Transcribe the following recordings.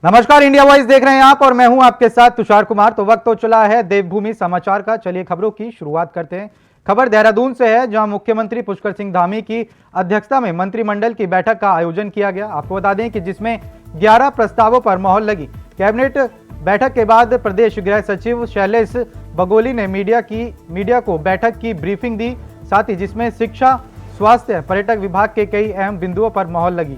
नमस्कार, India voice देख रहे हैं आप और मैं हूं आपके साथ तुषार कुमार। तो वक्त हो चला है देवभूमि समाचार का। चलिए खबरों की शुरुआत करते हैं। खबर देहरादून से है, जहां मुख्यमंत्री पुष्कर सिंह धामी की अध्यक्षता में मंत्रिमंडल की बैठक का आयोजन किया गया। आपको बता दें कि जिसमें 11 प्रस्तावों पर मोहर लगी। कैबिनेट बैठक के बाद प्रदेश गृह सचिव शैलेश बगोली ने मीडिया को बैठक की ब्रीफिंग दी, साथ ही जिसमें शिक्षा, स्वास्थ्य, पर्यटक विभाग के कई अहम बिंदुओं पर मोहर लगी।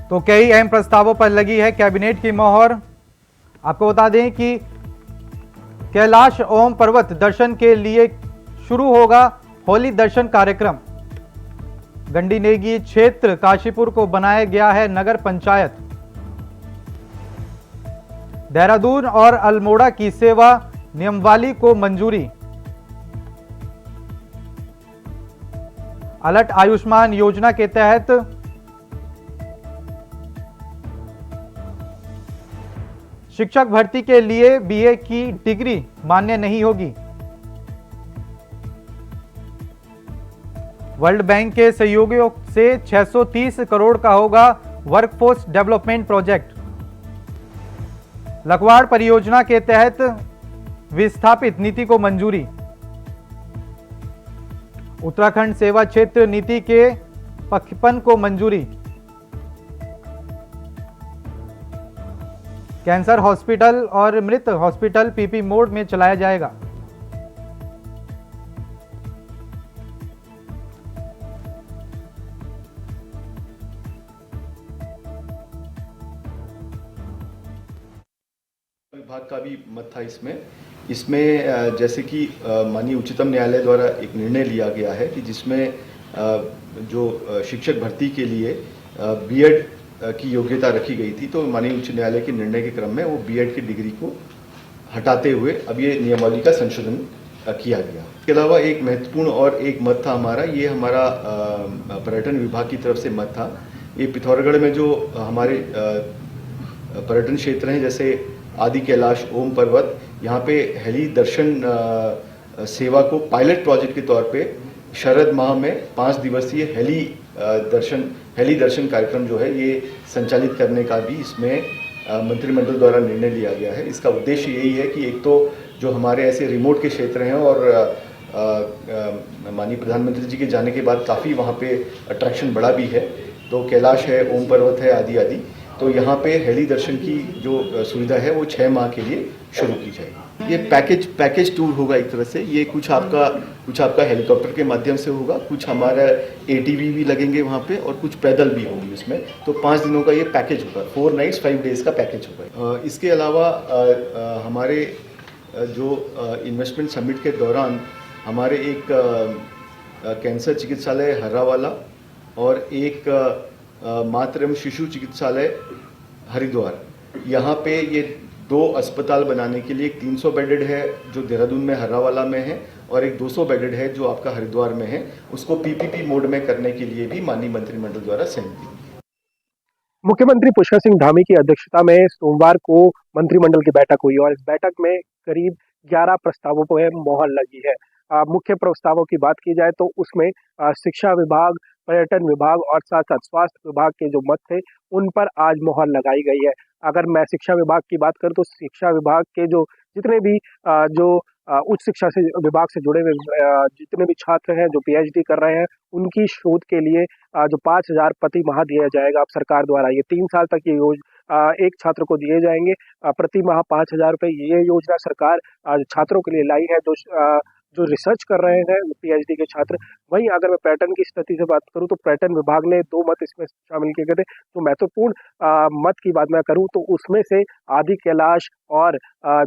तो कई अहम प्रस्तावों पर लगी है कैबिनेट की मोहर। आपको बता दें कि कैलाश ओम पर्वत दर्शन के लिए शुरू होगा होली दर्शन कार्यक्रम। गंडीनेगी क्षेत्र काशीपुर को बनाया गया है नगर पंचायत। देहरादून और अल्मोड़ा की सेवा नियमावली को मंजूरी। अलर्ट आयुष्मान योजना के तहत शिक्षक भर्ती के लिए बीए की डिग्री मान्य नहीं होगी। वर्ल्ड बैंक के सहयोगियों से 630 करोड़ का होगा वर्कफोर्स डेवलपमेंट प्रोजेक्ट। लखवाड़ परियोजना के तहत विस्थापित नीति को मंजूरी। उत्तराखंड सेवा क्षेत्र नीति के पक्षपन को मंजूरी। कैंसर हॉस्पिटल और मृत हॉस्पिटल पीपी मोड में चलाया जाएगा। विभाग का भी मत था इसमें जैसे कि माननीय उच्चतम न्यायालय द्वारा एक निर्णय लिया गया है कि जिसमें जो शिक्षक भर्ती के लिए बीएड की योग्यता रखी गई थी, तो माननीय उच्च न्यायालय के निर्णय के क्रम में वो बीएड की डिग्री को हटाते हुए अब ये नियमावली का संशोधन किया गया। इसके अलावा एक महत्वपूर्ण और एक मत था हमारा, ये हमारा पर्यटन विभाग की तरफ से मत था। ये पिथौरागढ़ में जो हमारे पर्यटन क्षेत्र हैं, जैसे आदि कैलाश ओम पर्वत, यहाँ पे हेली दर्शन सेवा को पायलट प्रोजेक्ट के तौर पे शरद माह में 5 दिवसीय हेली दर्शन कार्यक्रम जो है ये संचालित करने का भी इसमें मंत्रिमंडल द्वारा निर्णय लिया गया है। इसका उद्देश्य यही है कि एक तो जो हमारे ऐसे रिमोट के क्षेत्र हैं और माननीय प्रधानमंत्री जी के जाने के बाद काफ़ी वहाँ पे अट्रैक्शन बढ़ा भी है, तो कैलाश है, ओम पर्वत है, आदि आदि, तो यहाँ पे हेली दर्शन की जो सुविधा है वो 6 माह के लिए शुरू की जाएगी। ये पैकेज टूर होगा एक तरह से। ये कुछ आपका हेलीकॉप्टर के माध्यम से होगा, कुछ हमारा एटीवी भी लगेंगे वहाँ पे और कुछ पैदल भी होंगी इसमें। तो 5 दिनों का ये पैकेज होगा, 4 नाइट्स 5 डेज का पैकेज होगा। इसके अलावा हमारे जो इन्वेस्टमेंट समिट के दौरान हमारे एक कैंसर चिकित्सालय हर्रावाला और एक मातृ एवं शिशु चिकित्सालय हरिद्वार, यहाँ पे ये 2 अस्पताल बनाने के लिए एक 300 बेडेड है जो देहरादून में हर्रावाला में है और एक 200 बेडेड है जो आपका हरिद्वार में है, उसको पीपीपी मोड में करने के लिए भी माननीय मंत्रिमंडल द्वारा सहमति। मुख्यमंत्री पुष्कर सिंह धामी की अध्यक्षता में सोमवार को मंत्रिमंडल की बैठक हुई और इस बैठक में करीब 11 प्रस्तावों पर मोहर लगी है। मुख्य प्रस्तावों की बात की जाए तो उसमें शिक्षा विभाग, पर्यटन विभाग और साथ साथ स्वास्थ्य विभाग के जो मत थे उन पर आज मोहर लगाई गई है। अगर मैं शिक्षा विभाग की बात करूं तो शिक्षा विभाग के जो जितने भी जो उच्च शिक्षा से विभाग से जुड़े हुए जितने भी छात्र हैं जो पीएचडी कर रहे हैं, उनकी शोध के लिए जो 5,000 प्रति माह दिया जाएगा अब सरकार द्वारा। ये 3 साल तक ये एक छात्र को दिए जाएंगे प्रति माह 5,000 रुपये। ये योजना सरकार छात्रों के लिए लाई है जो रिसर्च कर रहे हैं पीएचडी के छात्र। वहीं अगर मैं पर्यटन की स्थिति से बात करूं तो पर्यटन विभाग ने 2 मत इसमें शामिल किए गए थे। तो महत्वपूर्ण मत की बात मैं करूं तो उसमें से आदि कैलाश और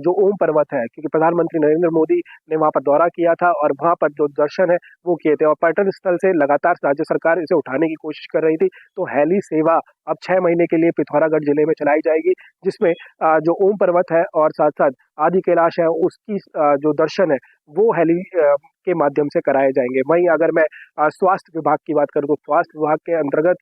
जो ओम पर्वत है, क्योंकि प्रधानमंत्री नरेंद्र मोदी ने वहां पर दौरा किया था और वहां पर जो दर्शन है वो किए थे और पर्यटन स्थल से लगातार राज्य सरकार इसे उठाने की कोशिश कर रही थी। तो हेली सेवा अब 6 महीने के लिए पिथौरागढ़ जिले में चलाई जाएगी, जिसमें जो ओम पर्वत है और साथ साथ आदि कैलाश है उसकी जो दर्शन है वो हेली के माध्यम से कराए जाएंगे। वहीं अगर मैं स्वास्थ्य विभाग की बात करूं तो स्वास्थ्य विभाग के अंतर्गत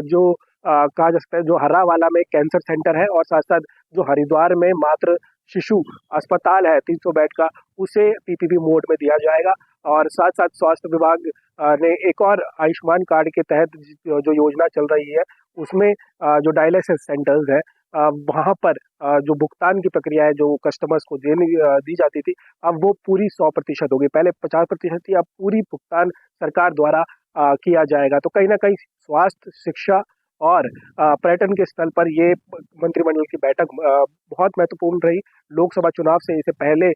जो कहा जा सकता है जो हर्रावाला में कैंसर सेंटर है और साथ साथ जो हरिद्वार में मात्र शिशु अस्पताल है 300 बेड का, उसे पीपीपी मोड में दिया जाएगा। और साथ साथ स्वास्थ्य विभाग ने एक और आयुष्मान कार्ड के तहत जो योजना चल रही है उसमें जो डायलिसिस सेंटर्स है वहाँ पर जो भुगतान की प्रक्रिया है जो कस्टमर्स को दी जाती थी, अब वो पूरी 100% होगी। पहले 50% थी, अब पूरी भुगतान सरकार द्वारा किया जाएगा। तो कहीं ना कहीं स्वास्थ्य, शिक्षा और पर्यटन के स्थल पर ये मंत्रिमंडल की बैठक बहुत महत्वपूर्ण रही। लोकसभा चुनाव से इसे पहले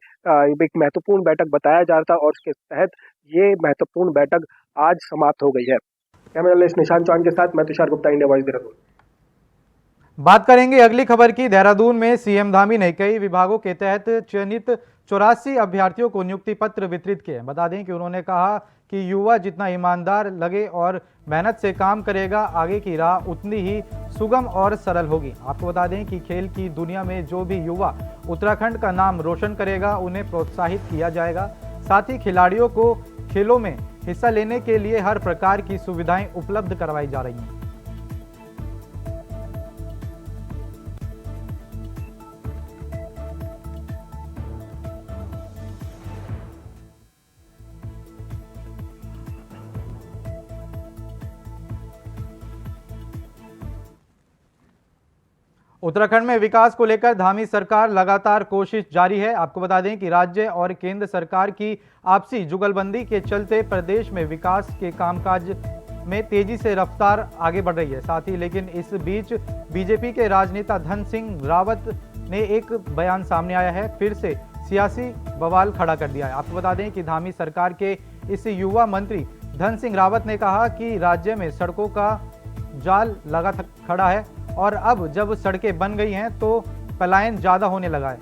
एक महत्वपूर्ण बैठक बताया जा रहा था और उसके तहत ये महत्वपूर्ण बैठक आज समाप्त हो गई है। कैमरा जर्नलिस्ट निशांत चौहान के साथ मैं तुषार गुप्ता, इंडिया वॉइस, देहरादून। बात करेंगे अगली खबर की। देहरादून में सीएम धामी ने कई विभागों के तहत चयनित 84 अभ्यर्थियों को नियुक्ति पत्र वितरित किए। बता दें कि उन्होंने कहा कि युवा जितना ईमानदार लगे और मेहनत से काम करेगा, आगे की राह उतनी ही सुगम और सरल होगी। आपको बता दें कि खेल की दुनिया में जो भी युवा उत्तराखंड का नाम रोशन करेगा उन्हें प्रोत्साहित किया जाएगा। साथ ही खिलाड़ियों को खेलों में हिस्सा लेने के लिए हर प्रकार की सुविधाएं उपलब्ध करवाई जा रही हैं। उत्तराखंड में विकास को लेकर धामी सरकार लगातार कोशिश जारी है। आपको बता दें कि राज्य और केंद्र सरकार की आपसी जुगलबंदी के चलते प्रदेश में विकास के कामकाज में तेजी से रफ्तार आगे बढ़ रही है। साथ ही लेकिन इस बीच बीजेपी के राजनेता धन सिंह रावत ने एक बयान सामने आया है, फिर से सियासी बवाल खड़ा कर दिया है। आपको बता दें कि धामी सरकार के इस युवा मंत्री धन सिंह रावत ने कहा कि राज्य में सड़कों का जाल लगा खड़ा है और अब जब सड़कें बन गई हैं तो पलायन ज्यादा होने लगा है।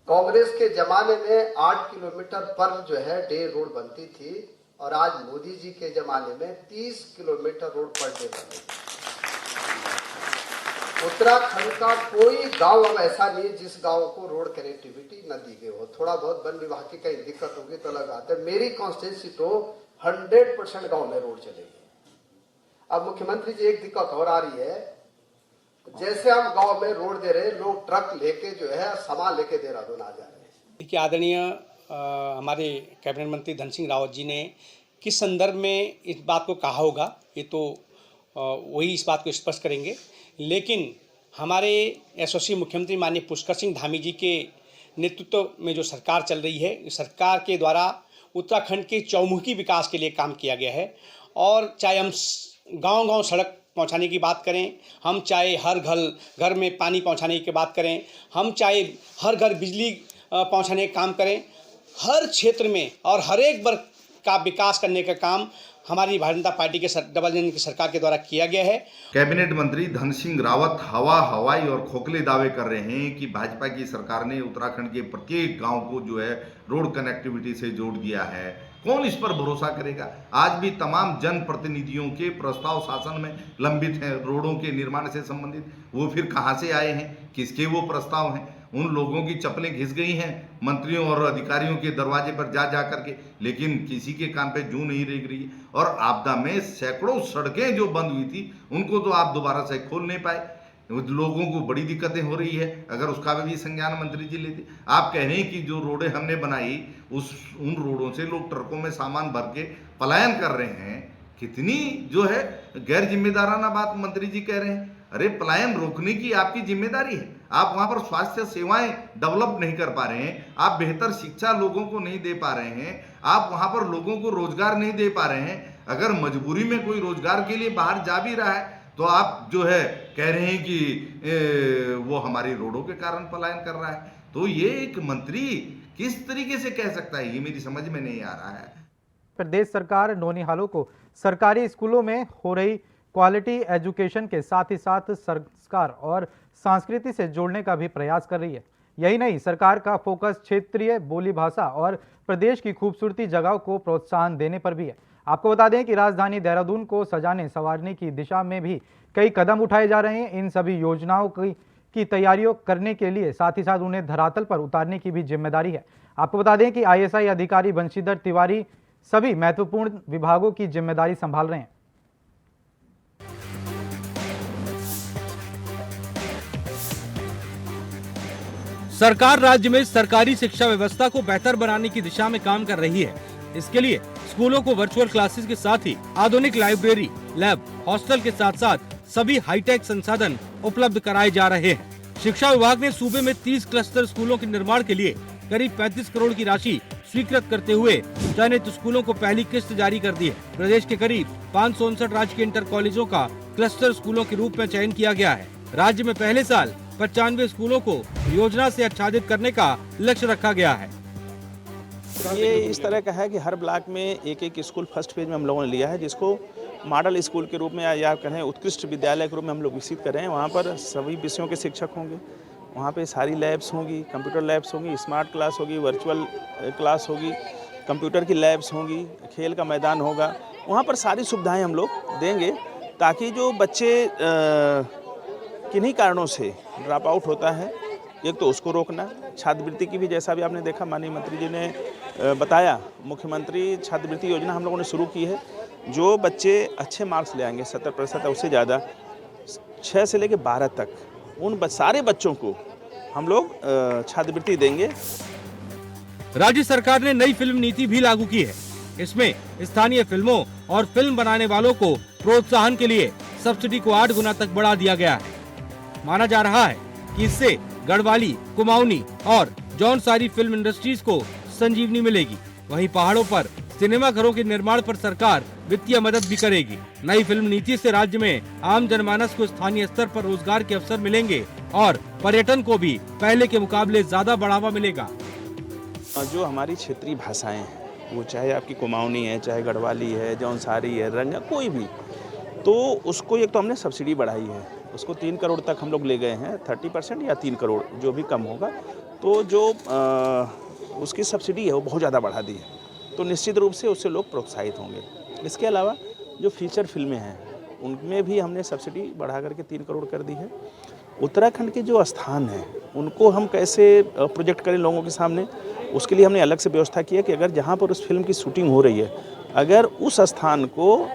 कांग्रेस के जमाने में 8 किलोमीटर पर जो है डे रोड बनती थी और आज मोदी जी के जमाने में 30 किलोमीटर रोड पर डे बने। उत्तराखंड का कोई गांव अब ऐसा नहीं जिस गांव को रोड कनेक्टिविटी न दी गई हो। थोड़ा बहुत वन विभाग की कहीं दिक्कत होगी तो लगाते। मेरी कॉन्स्टिट्यूंसी तो 100% गांव में रोड चलेगी। अब मुख्यमंत्री जी एक दिक्कत और आ रही है, जैसे हम गांव में रोड दे रहे हैं, लोग ट्रक लेके जो है सामान लेके देहरादून आ जा रहे हैं। देखिए आदरणीय हमारे कैबिनेट मंत्री धन सिंह रावत जी ने किस संदर्भ में इस बात को कहा होगा, ये तो वही इस बात को स्पष्ट करेंगे। लेकिन हमारे यशस्वी मुख्यमंत्री माननीय पुष्कर सिंह धामी जी के नेतृत्व में जो सरकार चल रही है, सरकार के द्वारा उत्तराखंड के चौमुखी विकास के लिए काम किया गया है। और चाहे हम गांव-गांव सड़क पहुंचाने की बात करें, हम चाहे हर घर में पानी पहुंचाने की बात करें, हम चाहे हर घर बिजली पहुंचाने का काम करें, हर क्षेत्र में और हर एक वर्ग का विकास करने का काम हमारी भारतीय जनता पार्टी के डबल इंजन की सरकार के द्वारा किया गया है। कैबिनेट मंत्री धन सिंह रावत हवाई और खोखले दावे कर रहे हैं कि भाजपा की सरकार ने उत्तराखंड के प्रत्येक गांव को जो है रोड कनेक्टिविटी से जोड़ दिया है। कौन इस पर भरोसा करेगा? आज भी तमाम जनप्रतिनिधियों के प्रस्ताव शासन में लंबित हैं रोडों के निर्माण से संबंधित। वो फिर कहां से आए हैं, किसके वो प्रस्ताव हैं? उन लोगों की चप्पलें घिस गई हैं मंत्रियों और अधिकारियों के दरवाजे पर जा करके, लेकिन किसी के कान पे जूं नहीं रेंग रही। और आपदा में सैकड़ों सड़कें जो बंद हुई थी उनको तो आप दोबारा से खोल नहीं पाए। लोगों को बड़ी दिक्कतें हो रही है। अगर उसका भी संज्ञान मंत्री जी लेते। आप कह रहे हैं कि जो रोडें हमने बनाई उन रोडों से लोग ट्रकों में सामान भर के पलायन कर रहे हैं। कितनी जो है गैर जिम्मेदाराना बात मंत्री जी कह रहे हैं। अरे पलायन रोकने की आपकी जिम्मेदारी है। आप वहां पर स्वास्थ्य सेवाएं डेवलप नहीं कर पा रहे हैं, आप बेहतर शिक्षा लोगों को नहीं दे पा रहे हैं, आप वहां पर लोगों को रोजगार नहीं दे पा रहे हैं। अगर मजबूरी में कोई रोजगार के लिए बाहर जा भी रहा है तो आप जो है कह रहे हैं कि वो हमारी रोडों के कारण पलायन कर रहा है। तो ये एक मंत्री किस तरीके से कह सकता है, ये मेरी समझ में नहीं आ रहा है। प्रदेश सरकार नौनिहालों को सरकारी स्कूलों में हो रही क्वालिटी एजुकेशन के साथ ही साथ संस्कार और संस्कृति से जोड़ने का भी प्रयास कर रही है। यही नहीं, सरकार का फोकस क्षेत्रीय बोली भाषा और प्रदेश की खूबसूरती जगहों को प्रोत्साहन देने पर भी है। आपको बता दें कि राजधानी देहरादून को सजाने संवारने की दिशा में भी कई कदम उठाए जा रहे हैं। इन सभी योजनाओं की तैयारियों करने के लिए साथ ही साथ उन्हें धरातल पर उतारने की भी जिम्मेदारी है। आपको बता दें कि ISI अधिकारी बंशीधर तिवारी सभी महत्वपूर्ण विभागों की जिम्मेदारी संभाल रहे हैं। सरकार राज्य में सरकारी शिक्षा व्यवस्था को बेहतर बनाने की दिशा में काम कर रही है। इसके लिए स्कूलों को वर्चुअल क्लासेस के साथ ही आधुनिक लाइब्रेरी, लैब, हॉस्टल के साथ साथ सभी हाईटेक संसाधन उपलब्ध कराए जा रहे हैं। शिक्षा विभाग ने सूबे में 30 क्लस्टर स्कूलों के निर्माण के लिए करीब 35 करोड़ की राशि स्वीकृत करते हुए चयनित स्कूलों को पहली किस्त जारी कर दी है। प्रदेश के करीब 559 राजकीय इंटर कॉलेजों का क्लस्टर स्कूलों के रूप में चयन किया गया है। राज्य में पहले साल 95 स्कूलों को योजना से आच्छादित करने का लक्ष्य रखा गया है। ये इस तरह का है कि हर ब्लॉक में एक एक स्कूल फर्स्ट फेज में हम लोगों ने लिया है, जिसको मॉडल स्कूल के रूप में या कहें उत्कृष्ट विद्यालय के रूप में हम लोग विकसित कर रहे हैं। वहाँ पर सभी विषयों के शिक्षक होंगे, वहाँ पे सारी लैब्स होंगी, कंप्यूटर लैब्स होंगी, स्मार्ट क्लास होगी, वर्चुअल क्लास होगी, कंप्यूटर की लैब्स होंगी, खेल का मैदान होगा। वहाँ पर सारी सुविधाएं हम लोग देंगे ताकि जो बच्चे किन्हीं कारणों से ड्रॉप आउट होता है, एक तो उसको रोकना, छात्रवृत्ति की भी जैसा भी आपने देखा माननीय मंत्री जी ने बताया, मुख्यमंत्री छात्रवृत्ति योजना हम लोगों ने शुरू की है। जो बच्चे अच्छे मार्क्स ले आएंगे 70% उससे ज़्यादा 6 से लेकर 12 तक उन सारे बच्चों को हम लोग छात्रवृत्ति देंगे। राज्य सरकार ने नई फिल्म नीति भी लागू की है। इसमें स्थानीय फिल्मों और फिल्म बनाने वालों को प्रोत्साहन के लिए सब्सिडी को 8 गुना तक बढ़ा दिया गया है। माना जा रहा है कि इससे गढ़वाली, कुमाऊनी और जौनसारी फिल्म इंडस्ट्रीज को संजीवनी मिलेगी। वहीं पहाड़ों पर सिनेमा घरों के निर्माण पर सरकार वित्तीय मदद भी करेगी। नई फिल्म नीति से राज्य में आम जनमानस को स्थानीय स्तर पर रोजगार के अवसर मिलेंगे और पर्यटन को भी पहले के मुकाबले ज्यादा बढ़ावा मिलेगा। जो हमारी क्षेत्रीय भाषाएं हैं, वो चाहे आपकी कुमाऊनी है, चाहे गढ़वाली है, जौनसारी है, रंगा, कोई भी, तो उसको एक तो हमने सब्सिडी बढ़ाई है, उसको 3 करोड़ तक हम लोग ले गए हैं, 30% या 3 करोड़ जो भी कम होगा, तो जो उसकी सब्सिडी है वो बहुत ज़्यादा बढ़ा दी है, तो निश्चित रूप से उससे लोग प्रोत्साहित होंगे। इसके अलावा जो फीचर फिल्में हैं उनमें भी हमने सब्सिडी बढ़ा करके 3 करोड़ कर दी है। उत्तराखंड के जो स्थान हैं उनको हम कैसे प्रोजेक्ट करें लोगों के सामने, उसके लिए हमने अलग से व्यवस्था की है कि अगर जहाँ पर उस फिल्म की शूटिंग हो रही है, अगर उस स्थान को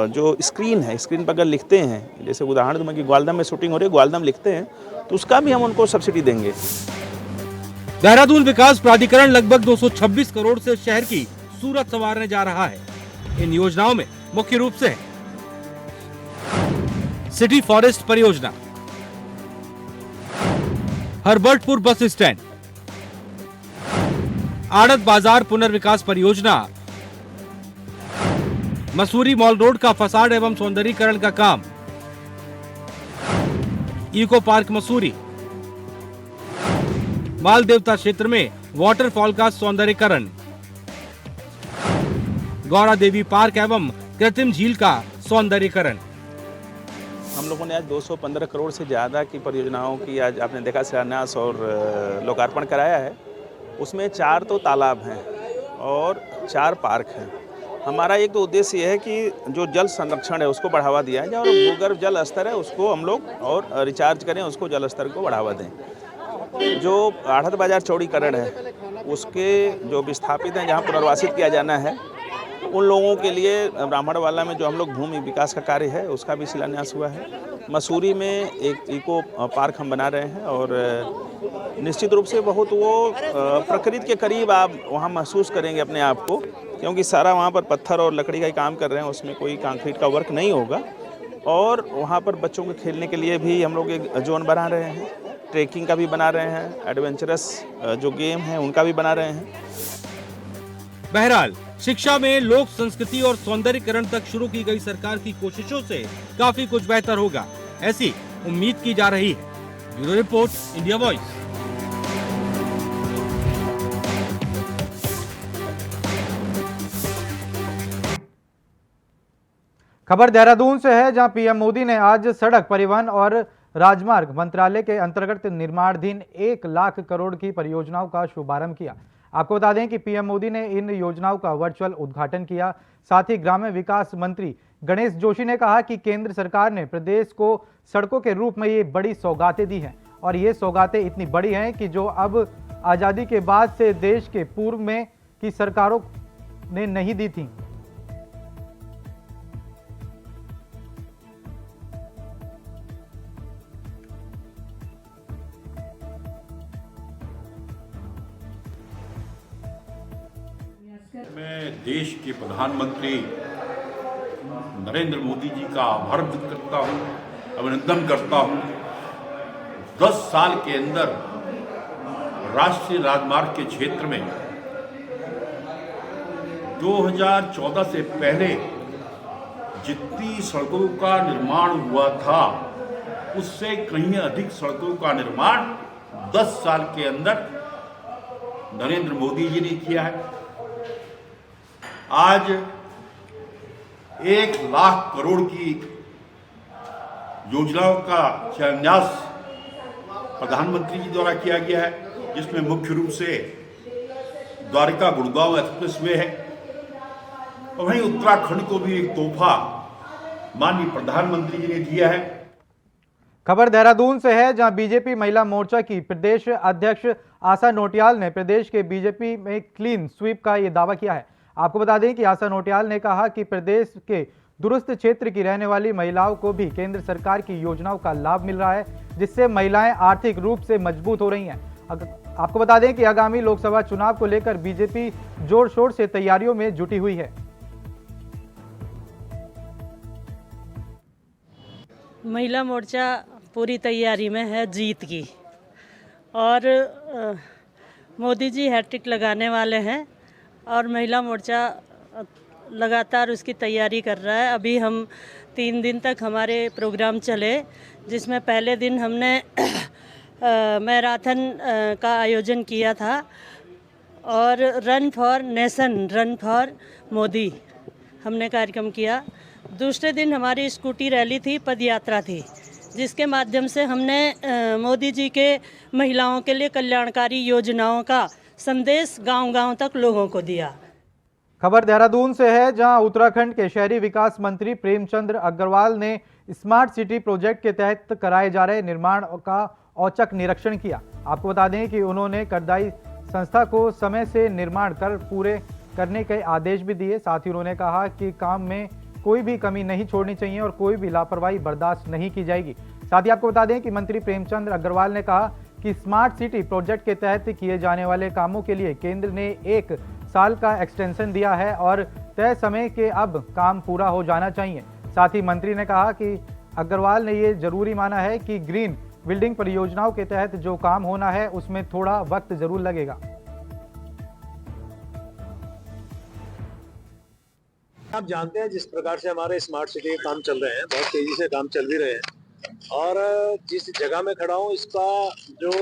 जो स्क्रीन है, स्क्रीन पर अगर लिखते हैं, जैसे उदाहरण दूंगा कि ग्वालदम में शूटिंग हो रही है, ग्वालदम लिखते हैं, तो उसका भी हम उनको सब्सिडी देंगे। देहरादून विकास प्राधिकरण लगभग 226 करोड़ से शहर की सूरत संवारने जा रहा है। इन योजनाओं में मुख्य रूप से सिटी फॉरेस्ट परियोजना, हरबर्टपुर बस स्टैंड, आड़त बाजार पुनर्विकास परियोजना, मसूरी मॉल रोड का फसाड एवं सौंदर्यीकरण का काम, इको पार्क मसूरी, माल देवता क्षेत्र में वाटरफॉल का सौंदर्यीकरण, गौरा देवी पार्क एवं कृत्रिम झील का सौंदर्यीकरण। हम लोगों ने आज 215 करोड़ से ज़्यादा की परियोजनाओं की आज आपने देखा शिलान्यास और लोकार्पण कराया है। उसमें 4 तो तालाब हैं और 4 पार्क हैं। हमारा एक तो उद्देश्य ये है कि जो जल संरक्षण है उसको बढ़ावा दिया जाए और भूगर्भ जल स्तर है उसको हम लोग और रिचार्ज करें, उसको जल स्तर को बढ़ावा दें। जो आढ़त बाजार चौड़ीकरण है उसके जो विस्थापित हैं जहाँ पुनर्वासित किया जाना है उन लोगों के लिए ब्राह्मणवाला में जो हम लोग भूमि विकास का कार्य है उसका भी शिलान्यास हुआ है। मसूरी में एक इको पार्क हम बना रहे हैं और निश्चित रूप से बहुत वो प्रकृति के करीब आप वहाँ महसूस करेंगे अपने आप को, क्योंकि सारा वहाँ पर पत्थर और लकड़ी का ही काम कर रहे हैं, उसमें कोई कंक्रीट का वर्क नहीं होगा। और वहाँ पर बच्चों के खेलने के लिए भी हम लोग एक जोन बना रहे हैं, ट्रैकिंग का भी बना रहे हैं, एडवेंचरस जो गेम हैं उनका भी बना रहे हैं। बहरहाल शिक्षा में लोक संस्कृति और सौंदर्यीकरण तक शुरू की गई सरकार की कोशिशों से काफी कुछ बेहतर होगा, ऐसी उम्मीद की जा रही है। Bureau report, India voice. खबर देहरादून से है, जहां पीएम मोदी ने आज सड़क परिवहन और राजमार्ग मंत्रालय के अंतर्गत निर्माणाधीन 1 लाख करोड़ की परियोजनाओं का शुभारंभ किया। आपको बता दें कि पीएम मोदी ने इन योजनाओं का वर्चुअल उद्घाटन किया। साथ ही ग्राम्य विकास मंत्री गणेश जोशी ने कहा कि केंद्र सरकार ने प्रदेश को सड़कों के रूप में ये बड़ी सौगातें दी हैं और ये सौगातें इतनी बड़ी हैं कि जो अब आज़ादी के बाद से देश के पूर्व में की सरकारों ने नहीं दी थी। मैं देश के प्रधानमंत्री नरेंद्र मोदी जी का आभार व्यक्त करता हूँ, अभिनंदन करता हूँ। 10 साल के अंदर राष्ट्रीय राजमार्ग के क्षेत्र में 2014 से पहले जितनी सड़कों का निर्माण हुआ था उससे कहीं अधिक सड़कों का निर्माण 10 साल के अंदर नरेंद्र मोदी जी ने किया है। आज 1 लाख करोड़ की योजनाओं का शिलान्यास प्रधानमंत्री जी द्वारा किया गया है, जिसमें मुख्य रूप से द्वारका गुड़गांव एक्सप्रेसवे है। और वहीं उत्तराखंड को भी एक तोहफा माननीय प्रधानमंत्री जी ने दिया है। खबर देहरादून से है, जहां बीजेपी महिला मोर्चा की प्रदेश अध्यक्ष आशा नोटियाल ने प्रदेश के बीजेपी में क्लीन स्वीप का ये दावा किया है। आपको बता दें कि आशा नोटियाल ने कहा कि प्रदेश के दूरस्थ क्षेत्र की रहने वाली महिलाओं को भी केंद्र सरकार की योजनाओं का लाभ मिल रहा है, जिससे महिलाएं आर्थिक रूप से मजबूत हो रही हैं। आपको बता दें कि आगामी लोकसभा चुनाव को लेकर बीजेपी जोर शोर से तैयारियों में जुटी हुई है। महिला मोर्चा पूरी तैयारी में है जीत की, और मोदी जी हैट्रिक लगाने वाले हैं और महिला मोर्चा लगातार उसकी तैयारी कर रहा है। अभी हम 3 दिन तक हमारे प्रोग्राम चले, जिसमें पहले दिन हमने मैराथन का आयोजन किया था और run for nation, run for Modi हमने कार्यक्रम किया। दूसरे दिन हमारी स्कूटी रैली थी, पद यात्रा थी, जिसके माध्यम से हमने मोदी जी के महिलाओं के लिए कल्याणकारी योजनाओं का संदेश गांव-गांव तक लोगों को दिया। खबर देहरादून से है, जहां उत्तराखंड के शहरी विकास मंत्री प्रेमचंद अग्रवाल ने स्मार्ट सिटी प्रोजेक्ट के तहत कराए जा रहे निर्माण का औचक निरीक्षण किया। आपको बता दें कि उन्होंने करदाई संस्था को समय से निर्माण कर पूरे करने के आदेश भी दिए। साथ ही उन्होंने कहा कि काम में कोई भी कमी नहीं छोड़नी चाहिए और कोई भी लापरवाही बर्दाश्त नहीं की जाएगी। साथ ही आपको बता दें कि मंत्री प्रेमचंद अग्रवाल ने कहा कि स्मार्ट सिटी प्रोजेक्ट के तहत किए जाने वाले कामों के लिए केंद्र ने 1 साल का एक्सटेंशन दिया है और तय समय के अब काम पूरा हो जाना चाहिए। साथ ही मंत्री ने कहा कि अग्रवाल ने ये जरूरी माना है कि ग्रीन बिल्डिंग परियोजनाओं के तहत जो काम होना है उसमें थोड़ा वक्त जरूर लगेगा। आप जानते हैं जिस प्रकार से हमारे स्मार्ट सिटी के काम चल रहे हैं, बहुत तेजी से काम चल भी रहे हैं, और जिस जगह में खड़ा हूँ इसका जो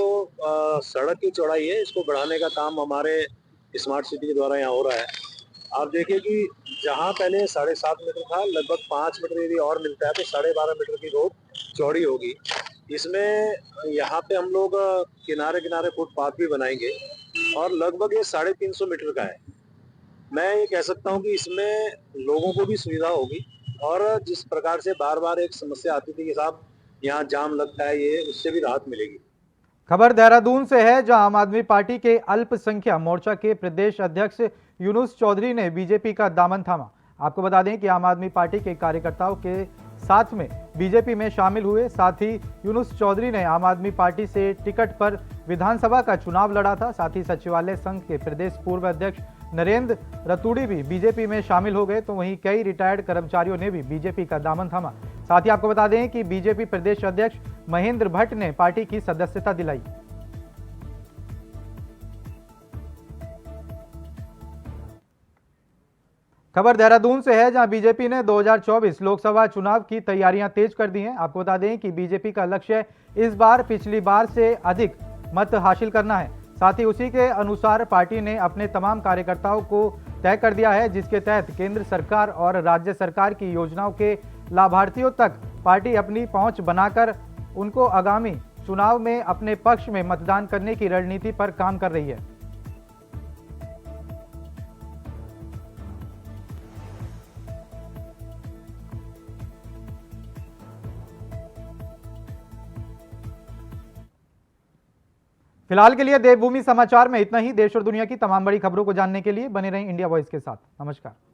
सड़क की चौड़ाई है इसको बढ़ाने का काम हमारे स्मार्ट सिटी के द्वारा यहाँ हो रहा है। आप देखिए कि जहाँ पहले 7.5 मीटर था, लगभग 5 मीटर यदि और मिलता है तो 12.5 मीटर की रोड चौड़ी होगी। इसमें यहाँ पे हम लोग किनारे किनारे फुटपाथ भी बनाएंगे और लगभग ये 350 मीटर का है। मैं ये कह सकता हूँ कि इसमें लोगों को भी सुविधा होगी, और जिस प्रकार से बार बार एक समस्या आती थी कि साहब यहाँ जाम लगता है, ये उससे भी राहत मिलेगी। खबर देहरादून से है, जहां आम आदमी पार्टी के अल्पसंख्यक मोर्चा के प्रदेश अध्यक्ष यूनुस चौधरी ने बीजेपी का दामन थामा। आपको बता दें कि आम आदमी पार्टी के कार्यकर्ताओं के साथ में बीजेपी में शामिल हुए। साथ ही यूनुस चौधरी ने आम आदमी पार्टी से टिकट पर विधानसभा का चुनाव लड़ा था। साथ ही सचिवालय संघ के प्रदेश पूर्व अध्यक्ष नरेंद्र रतूड़ी भी बीजेपी में शामिल हो गए, तो वहीं कई रिटायर्ड कर्मचारियों ने भी बीजेपी का दामन थामा। साथ ही आपको बता दें कि बीजेपी प्रदेश अध्यक्ष महेंद्र भट्ट ने पार्टी की सदस्यता दिलाई। खबर देहरादून से है, जहां बीजेपी ने 2024 लोकसभा चुनाव की तैयारियां तेज कर दी हैं। आपको बता दें कि बीजेपी का लक्ष्य इस बार पिछली बार से अधिक मत हासिल करना है। साथ ही उसी के अनुसार पार्टी ने अपने तमाम कार्यकर्ताओं को तय कर दिया है, जिसके तहत केंद्र सरकार और राज्य सरकार की योजनाओं के लाभार्थियों तक पार्टी अपनी पहुंच बनाकर उनको आगामी चुनाव में अपने पक्ष में मतदान करने की रणनीति पर काम कर रही है। फिलहाल के लिए देवभूमि समाचार में इतना ही। देश और दुनिया की तमाम बड़ी खबरों को जानने के लिए बने रहें इंडिया वॉइस के साथ। नमस्कार।